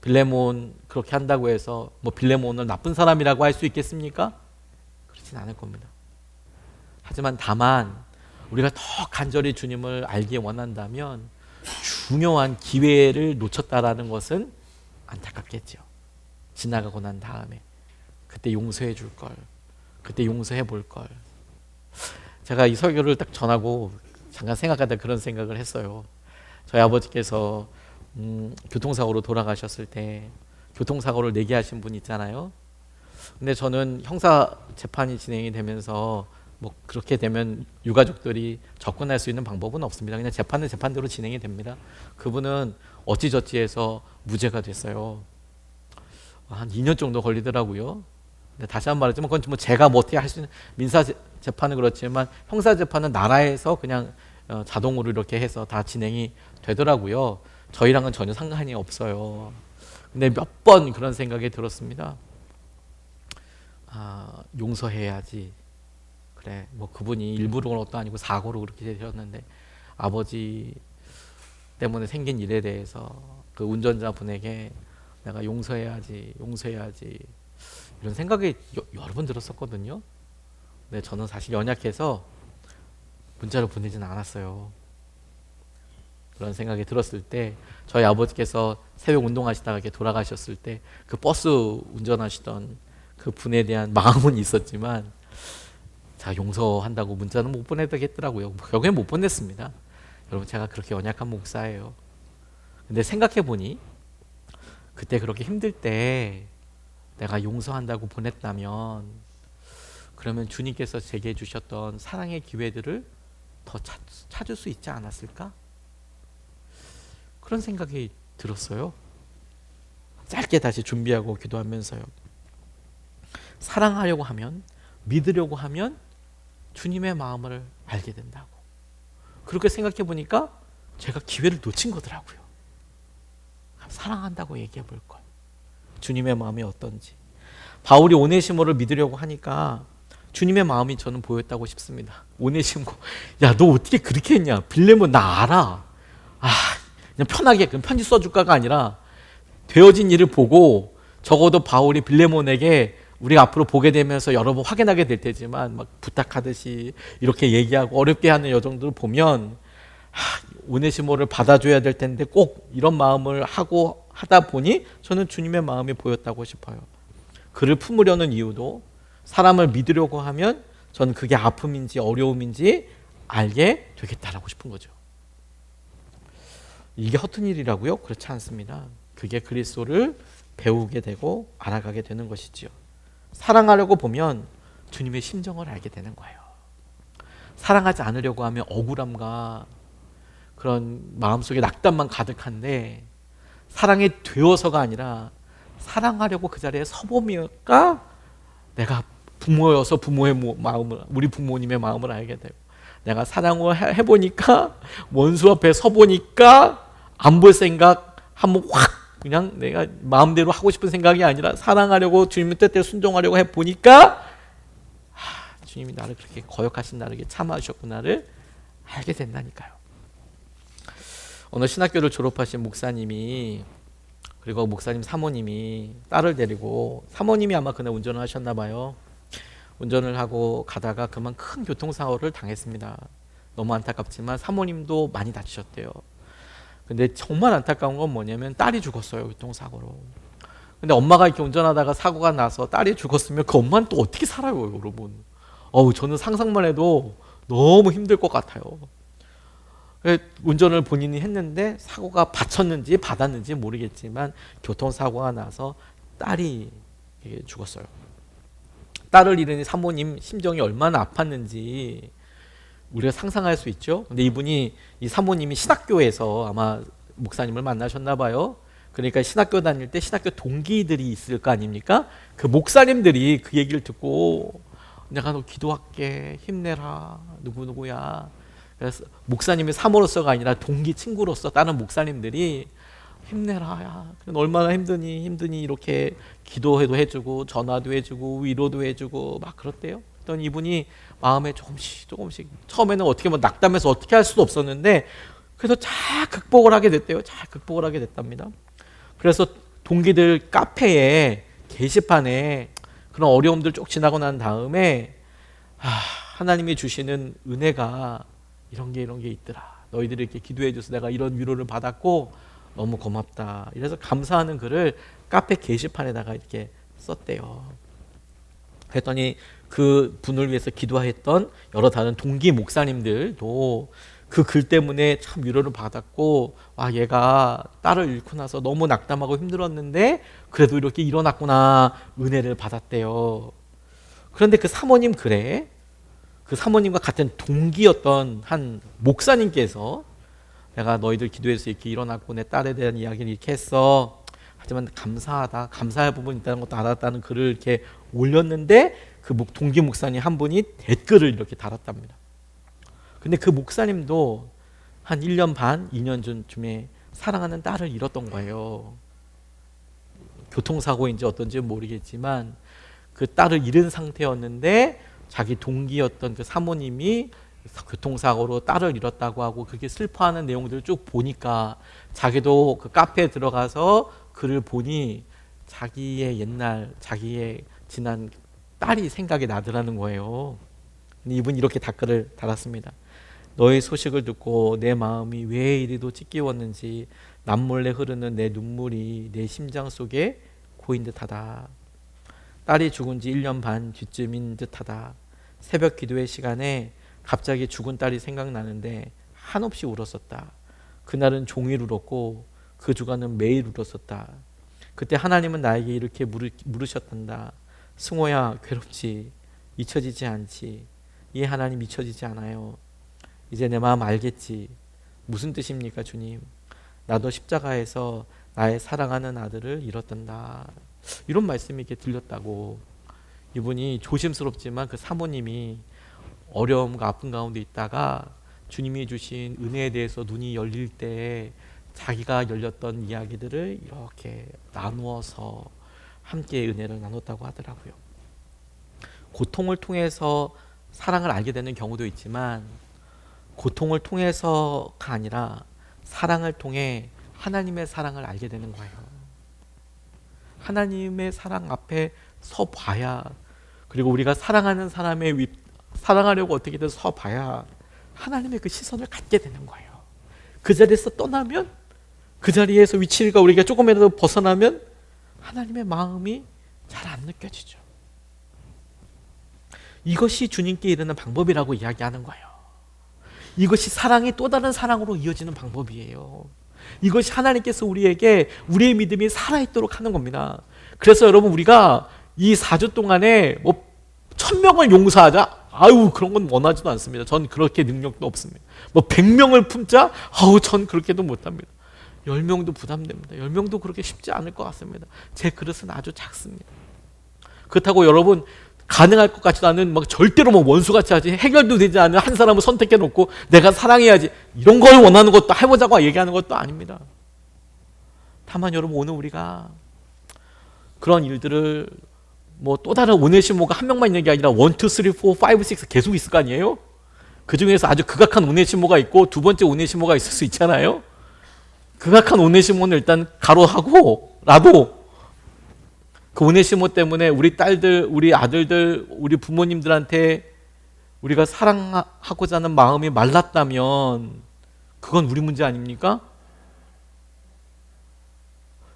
빌레몬 그렇게 한다고 해서 뭐 빌레몬을 나쁜 사람이라고 할 수 있겠습니까? 그렇진 않을 겁니다. 하지만 다만 우리가 더 간절히 주님을 알기 원한다면 중요한 기회를 놓쳤다라는 것은 안타깝겠죠. 지나가고 난 다음에 그때 용서해 줄 걸, 그때 용서해 볼 걸. 제가 이 설교를 딱 전하고 잠깐 생각하다 그런 생각을 했어요. 저희 아버지께서 교통사고로 돌아가셨을 때 교통사고를 내게 하신 분 있잖아요. 근데 저는 형사 재판이 진행이 되면서 뭐 그렇게 되면 유가족들이 접근할 수 있는 방법은 없습니다. 그냥 재판은 재판대로 진행이 됩니다. 그분은 어찌저찌해서 무죄가 됐어요. 한 2년 정도 걸리더라고요. 근데 다시 한번 말하지만 그건 뭐 제가 뭐 어떻게 할 수 있는, 민사 재판은 그렇지만 형사 재판은 나라에서 그냥 자동으로 이렇게 해서 다 진행이 되더라고요. 저희랑은 전혀 상관이 없어요. 근데 몇 번 그런 생각이 들었습니다. 용서해야지. 그래, 뭐 그분이 일부러는 것도 아니고 사고로 그렇게 되셨는데 아버지 때문에 생긴 일에 대해서 그 운전자분에게 내가 용서해야지 이런 생각이 여러 번 들었었거든요. 근데 저는 사실 연약해서 문자를 보내지는 않았어요. 그런 생각이 들었을 때 저희 아버지께서 새벽 운동하시다가 이렇게 돌아가셨을 때 그 버스 운전하시던 그 분에 대한 마음은 있었지만 자, 용서한다고 문자는 못 보내겠더라고요. 결국엔 못 보냈습니다. 여러분, 제가 그렇게 연약한 목사예요. 근데 생각해보니 그때 그렇게 힘들 때 내가 용서한다고 보냈다면 그러면 주님께서 제게 주셨던 사랑의 기회들을 더 찾을 수 있지 않았을까? 그런 생각이 들었어요. 짧게 다시 준비하고 기도하면서요. 사랑하려고 하면, 믿으려고 하면 주님의 마음을 알게 된다고. 그렇게 생각해 보니까 제가 기회를 놓친 거더라고요. 사랑한다고 얘기해 볼 걸. 주님의 마음이 어떤지. 바울이 오네시모를 믿으려고 하니까 주님의 마음이 저는 보였다고 싶습니다. 오네시모, 야, 너 어떻게 그렇게 했냐? 빌레몬 나 알아. 그냥 편하게 그냥 편지 써줄까가 아니라 되어진 일을 보고 적어도 바울이 빌레몬에게 우리가 앞으로 보게 되면서 여러 번 확인하게 될 테지만 막 부탁하듯이 이렇게 얘기하고 어렵게 하는 여정들을 보면 오네시모를 받아줘야 될 텐데 꼭 이런 마음을 하고 하다 보니 저는 주님의 마음이 보였다고 싶어요. 그를 품으려는 이유도 사람을 믿으려고 하면 저는 그게 아픔인지 어려움인지 알게 되겠다라고 싶은 거죠. 이게 허튼 일이라고요? 그렇지 않습니다. 그게 그리스도를 배우게 되고 알아가게 되는 것이지요. 사랑하려고 보면 주님의 심정을 알게 되는 거예요. 사랑하지 않으려고 하면 억울함과 그런 마음속에 낙담만 가득한데 사랑이 되어서가 아니라 사랑하려고 그 자리에 서보니까 내가 부모여서 부모의 마음을, 우리 부모님의 마음을 알게 되고 내가 사랑을 해보니까 원수 앞에 서보니까 안 볼 생각 한번 확 그냥 내가 마음대로 하고 싶은 생각이 아니라 사랑하려고 주님의 뜻대로 순종하려고 해보니까 주님이 나를 그렇게 거역하신 나를 참아주셨구나를 알게 된다니까요. 어느 신학교를 졸업하신 목사님이, 그리고 목사님 사모님이 딸을 데리고, 사모님이 아마 그날 운전을 하셨나 봐요. 운전을 하고 가다가 그만 큰 교통사고를 당했습니다. 너무 안타깝지만 사모님도 많이 다치셨대요. 근데 정말 안타까운 건 뭐냐면 딸이 죽었어요, 교통사고로. 근데 엄마가 이렇게 운전하다가 사고가 나서 딸이 죽었으면 그 엄마는 또 어떻게 살아요, 여러분? 저는 상상만 해도 너무 힘들 것 같아요. 운전을 본인이 했는데 사고가 받쳤는지 받았는지 모르겠지만 교통사고가 나서 딸이 죽었어요. 딸을 잃은 사모님 심정이 얼마나 아팠는지 우리가 상상할 수 있죠. 근데 이 사모님이 신학교에서 아마 목사님을 만나셨나 봐요. 그러니까 신학교 다닐 때 신학교 동기들이 있을 거 아닙니까? 그 목사님들이 그 얘기를 듣고 내가 너 기도할게, 힘내라, 누구누구야. 그래서 목사님의 사모로서가 아니라 동기 친구로서 다른 목사님들이 힘내라, 야, 얼마나 힘드니 이렇게 기도해도 해주고 전화도 해주고 위로도 해주고 막 그렇대요. 그랬더니 이분이 마음에 조금씩 처음에는 어떻게 뭐 낙담해서 어떻게 할 수도 없었는데 그래서 잘 극복을 하게 됐대요. 잘 극복을 하게 됐답니다. 그래서 동기들 카페에 게시판에 그런 어려움들 쭉 지나고 난 다음에 하나님이 주시는 은혜가 이런 게 있더라. 너희들이 이렇게 기도해줘서 내가 이런 위로를 받았고 너무 고맙다. 이래서 감사하는 글을 카페 게시판에다가 이렇게 썼대요. 그랬더니 그 분을 위해서 기도했던 여러 다른 동기 목사님들도 그 글 때문에 참 위로를 받았고 얘가 딸을 잃고 나서 너무 낙담하고 힘들었는데 그래도 이렇게 일어났구나 은혜를 받았대요. 그런데 그 사모님 글에 그 사모님과 같은 동기였던 한 목사님께서 내가 너희들 기도해서 이렇게 일어났고 내 딸에 대한 이야기를 이렇게 했어. 하지만 감사할 부분이 있다는 것도 알았다는 글을 이렇게 올렸는데 그 동기 목사님 한 분이 댓글을 이렇게 달았답니다. 근데 그 목사님도 한 1년 반, 2년 전쯤에 사랑하는 딸을 잃었던 거예요. 교통사고인지 어떤지 모르겠지만 그 딸을 잃은 상태였는데 자기 동기였던 그 사모님이 교통사고로 딸을 잃었다고 하고 그렇게 슬퍼하는 내용들을 쭉 보니까 자기도 그 카페에 들어가서 글을 보니 자기의 지난 딸이 생각이 나더라는 거예요. 근데 이분이 이렇게 댓글을 달았습니다. 너의 소식을 듣고 내 마음이 왜 이리도 찢기웠는지 남몰래 흐르는 내 눈물이 내 심장 속에 고인 듯하다. 딸이 죽은 지 1년 반 뒤쯤인 듯하다. 새벽 기도의 시간에 갑자기 죽은 딸이 생각나는데 한없이 울었었다. 그날은 종일 울었고 그 주간은 매일 울었었다. 그때 하나님은 나에게 이렇게 물으셨단다. 승호야, 괴롭지? 잊혀지지 않지? 예, 하나님 잊혀지지 않아요. 이제 내 마음 알겠지? 무슨 뜻입니까, 주님? 나도 십자가에서 나의 사랑하는 아들을 잃었단다. 이런 말씀이 이렇게 들렸다고. 이분이 조심스럽지만 그 사모님이 어려움과 아픈 가운데 있다가 주님이 주신 은혜에 대해서 눈이 열릴 때 자기가 열렸던 이야기들을 이렇게 나누어서 함께 은혜를 나눴다고 하더라고요. 고통을 통해서 사랑을 알게 되는 경우도 있지만 고통을 통해서가 아니라 사랑을 통해 하나님의 사랑을 알게 되는 거예요. 하나님의 사랑 앞에 서 봐야, 그리고 우리가 사랑하는 사람의 사랑하려고 어떻게든 서 봐야 하나님의 그 시선을 갖게 되는 거예요. 그 자리에서 떠나면, 그 자리에서 위치가 우리가 조금이라도 벗어나면 하나님의 마음이 잘 안 느껴지죠. 이것이 주님께 이르는 방법이라고 이야기하는 거예요. 이것이 사랑이 또 다른 사랑으로 이어지는 방법이에요. 이것이 하나님께서 우리에게 우리의 믿음이 살아있도록 하는 겁니다. 그래서 여러분, 우리가 이 4주 동안에 1000명을 용서하자? 그런 건 원하지도 않습니다. 전 그렇게 능력도 없습니다. 100명을 품자? 전 그렇게도 못합니다. 10명도 부담됩니다. 10명도 그렇게 쉽지 않을 것 같습니다. 제 그릇은 아주 작습니다. 그렇다고 여러분, 가능할 것 같지도 않은 절대로 원수같이 하지 해결도 되지 않은 한 사람을 선택해 놓고 내가 사랑해야지 이런 걸 원하는 것도 해보자고 얘기하는 것도 아닙니다. 다만 여러분, 오늘 우리가 그런 일들을 또 다른 오네시모가 한 명만 있는 게 아니라 1, 2, 3, 4, 5, 6 계속 있을 거 아니에요? 그 중에서 아주 극악한 오네시모가 있고 두 번째 오네시모가 있을 수 있잖아요. 극악한 오네시모는 일단 가로하고 라도 그 오네시모 때문에 우리 딸들, 우리 아들들, 우리 부모님들한테 우리가 사랑하고자 하는 마음이 말랐다면 그건 우리 문제 아닙니까?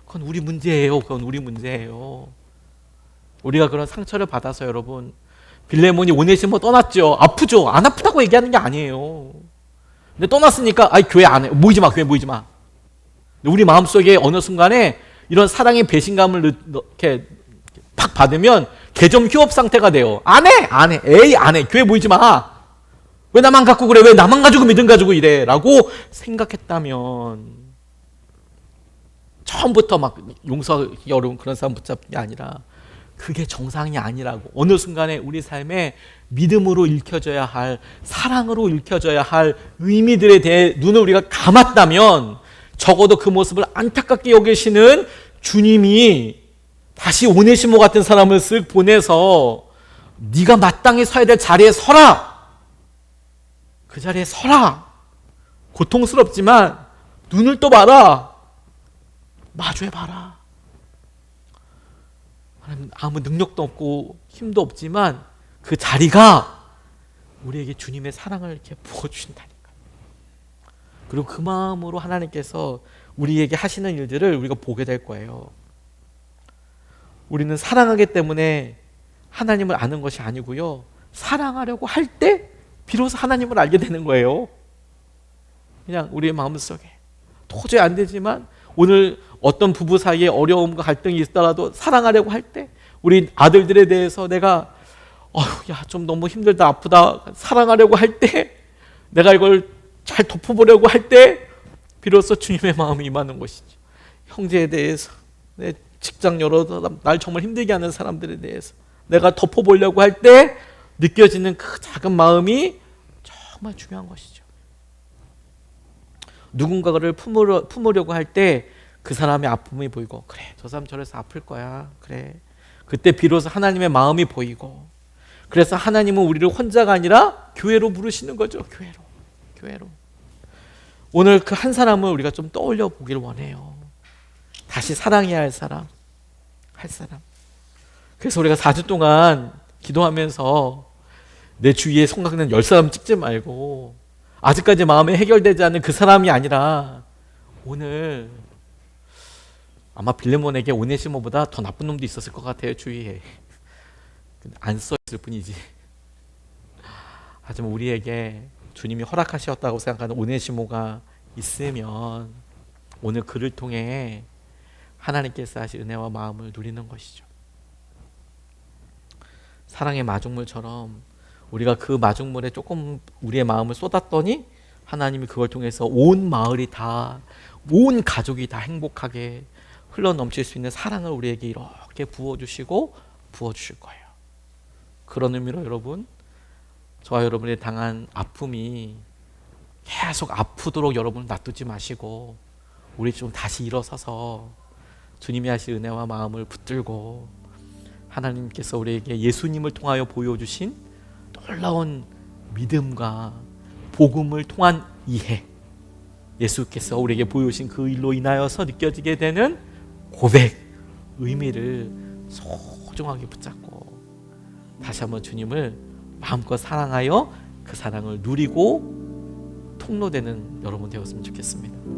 그건 우리 문제예요. 그건 우리 문제예요. 우리가 그런 상처를 받아서 여러분, 빌레몬이 오네시모 떠났죠. 아프죠. 안 아프다고 얘기하는 게 아니에요. 근데 떠났으니까 아이 교회 안 해. 모이지 마. 교회 모이지 마. 우리 마음속에 어느 순간에 이런 사랑의 배신감을 이렇게 팍 받으면 개점 휴업 상태가 돼요. 안 해. 안 해. 에이 안 해. 교회 모이지 마. 왜 나만 갖고 그래? 왜 나만 가지고 믿음 가지고 이래? 라고 생각했다면 처음부터 막 용서하기 어려운 그런 사람 붙잡는 게 아니라 그게 정상이 아니라고. 어느 순간에 우리 삶에 믿음으로 읽혀져야 할, 사랑으로 읽혀져야 할 의미들에 대해 눈을 우리가 감았다면 적어도 그 모습을 안타깝게 여기시는 주님이 다시 오네시모 같은 사람을 쓱 보내서 네가 마땅히 서야 될 자리에 서라. 그 자리에 서라. 고통스럽지만 눈을 떠봐라. 마주해봐라. 아무 능력도 없고 힘도 없지만 그 자리가 우리에게 주님의 사랑을 이렇게 부어주신다니까. 그리고 그 마음으로 하나님께서 우리에게 하시는 일들을 우리가 보게 될 거예요. 우리는 사랑하기 때문에 하나님을 아는 것이 아니고요, 사랑하려고 할 때 비로소 하나님을 알게 되는 거예요. 그냥 우리의 마음속에 도저히 안 되지만 오늘 어떤 부부 사이에 어려움과 갈등이 있더라도 사랑하려고 할 때, 우리 아들들에 대해서 내가 야 좀 너무 힘들다 아프다 사랑하려고 할 때, 내가 이걸 잘 덮어보려고 할 때 비로소 주님의 마음이 임하는 것이죠. 형제에 대해서, 내 직장 여러 사람, 날 정말 힘들게 하는 사람들에 대해서 내가 덮어보려고 할 때 느껴지는 그 작은 마음이 정말 중요한 것이죠. 누군가를 품으려고 할 때 그 사람의 아픔이 보이고, 그래 저 사람 저래서 아플 거야, 그래 그때 비로소 하나님의 마음이 보이고, 그래서 하나님은 우리를 혼자가 아니라 교회로 부르시는 거죠. 교회로. 오늘 그 한 사람을 우리가 좀 떠올려 보길 원해요. 다시 사랑해야 할 사람. 그래서 우리가 4주 동안 기도하면서 내 주위에 생각나는 10사람 찍지 말고, 아직까지 마음에 해결되지 않은 그 사람이 아니라 오늘 아마 빌레몬에게 오네시모보다 더 나쁜 놈도 있었을 것 같아요, 주위에. 안 써있을 뿐이지. 하지만 우리에게 주님이 허락하셨다고 생각하는 오네시모가 있으면 오늘 그를 통해 하나님께서 하신 은혜와 마음을 누리는 것이죠. 사랑의 마중물처럼 우리가 그 마중물에 조금 우리의 마음을 쏟았더니 하나님이 그걸 통해서 온 마을이 다, 온 가족이 다 행복하게 흘러넘칠 수 있는 사랑을 우리에게 이렇게 부어주실 거예요. 그런 의미로 여러분, 저와 여러분이 당한 아픔이 계속 아프도록 여러분을 놔두지 마시고, 우리 좀 다시 일어서서 주님이 하실 은혜와 마음을 붙들고, 하나님께서 우리에게 예수님을 통하여 보여주신 놀라운 믿음과 복음을 통한 이해, 예수께서 우리에게 보여주신 그 일로 인하여서 느껴지게 되는 고백, 의미를 소중하게 붙잡고 다시 한번 주님을 마음껏 사랑하여 그 사랑을 누리고 통로되는 여러분 되었으면 좋겠습니다.